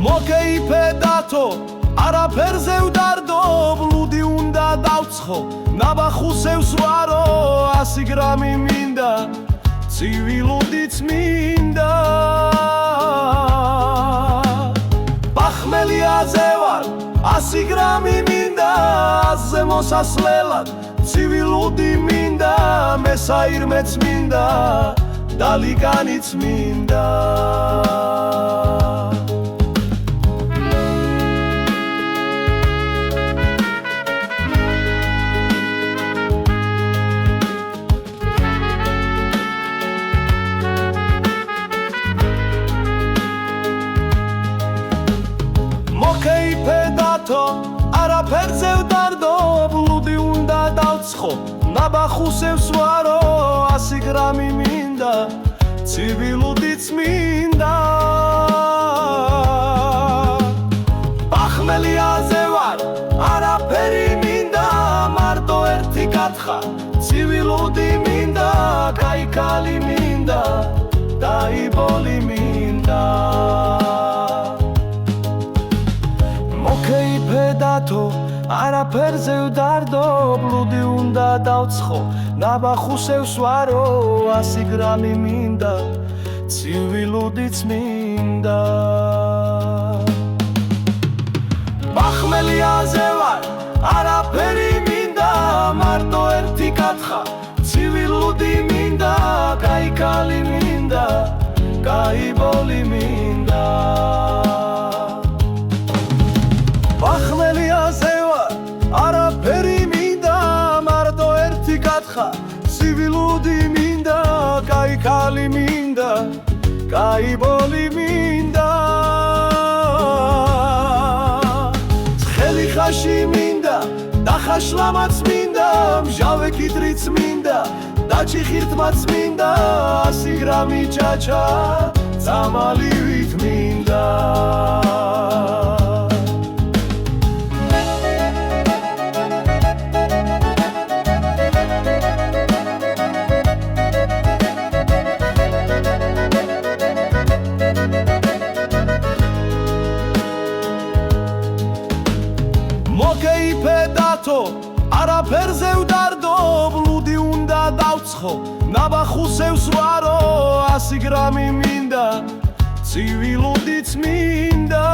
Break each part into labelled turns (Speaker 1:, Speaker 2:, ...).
Speaker 1: მოგეიფედათო არაფერზე ვდარდო ბლუდი უნდა დავცხო ნაბახუსევს ვარო 100 გრამი მინდა ცივილუდიც მინდა ბახმელიაზე ვარ 100 გრამი მინდა აზე მოსასვლელად ცივილუდი მინდა მესაირმეც მინდა დალიგანიც მინდა მოგეიფედათო არაფერზე ვდარდო ბლუდი უნდა დავცხო ნაბახუსევს ვარო 100 გრამი მინდა ცივილუდიც მინდა ბახმელიაზე ვარ არაფერი მინდა მარტო ერთი გათხა ცივილუდი მინდა კაიკალი მინდა დაიბოლი მინდა მოგეიფედათო არაფერზე ვდარდო ბლუდი უნდა დავცხო ნაბახუსევს ვარო 100 გრამი მინდა ცივილუდიც მინდა ბახმელიაზე ვარ არაფერი მინდა მარტო ერთი გათხა ცივილუდი მინდა კაიკალი მინდა გაიბოლი მინდა ბახმელიაზე ვარ არაფერი მინდა მარტო ერთი გათხა ცივილუდი მინდა კაიკალი მინდა გაიბოლი მინდა ცხელი ხაში მინდა დახაშლამაც მინდა მჟავე კიდრიც მინდა დაჭიხირთმაც მინდა 100 გრამი ჭაჭა წამალივით მინდა მოგეიფედათო არაფერზე ვდარდო ბლუდი უნდა დავცხო ნაბახუსევს ვარო 100 გრამი მინდა ცივილუდიც მინდა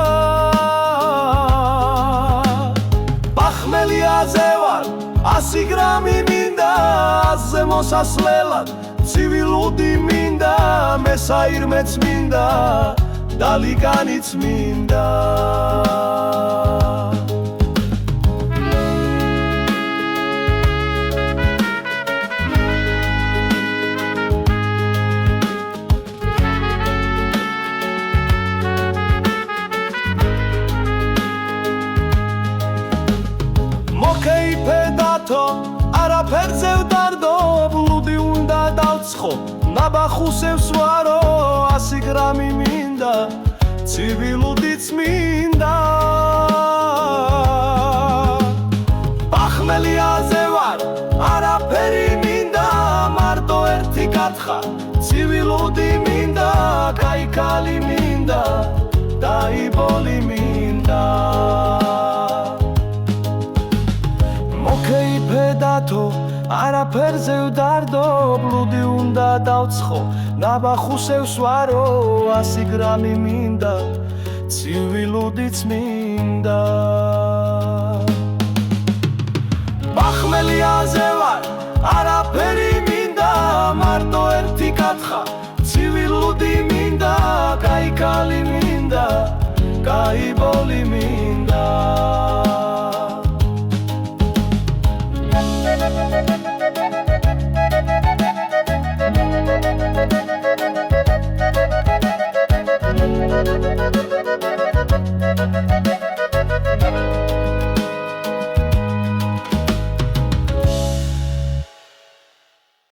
Speaker 1: ბახმელიაზე ვარ 100 გრამი მინდა აზე მოსასვლელად ცივილუდი მინდა მესაირმეც მინდა დალიგანიც მინდა მოგეიფედათო არაფერზე ვდარდო ბლუდი უნდა დავცხო ნაბახუსევს ვარო 100 გრამი მინდა ცივილუდიც მინდა ბახმელიაზე ვარ არაფერი მინდა მარტო ერთი გათხა ცივილუდი მინდა კაიკალი მინდა დაიბოლი მინდა მოგეიფედათო არაფერზე ვდარდო ბლუდი უნდა დავცხო ნაბახუსევს ვარო 100 გრამი მინდა ცივილუდიც მინდა ბახმელიაზე ვარ არაფერი მინდა მარტო ერთი გათხა ცივილუდი მინდა კაიკალი მინდა გაიბოლი მინდა
Speaker 2: Thank you.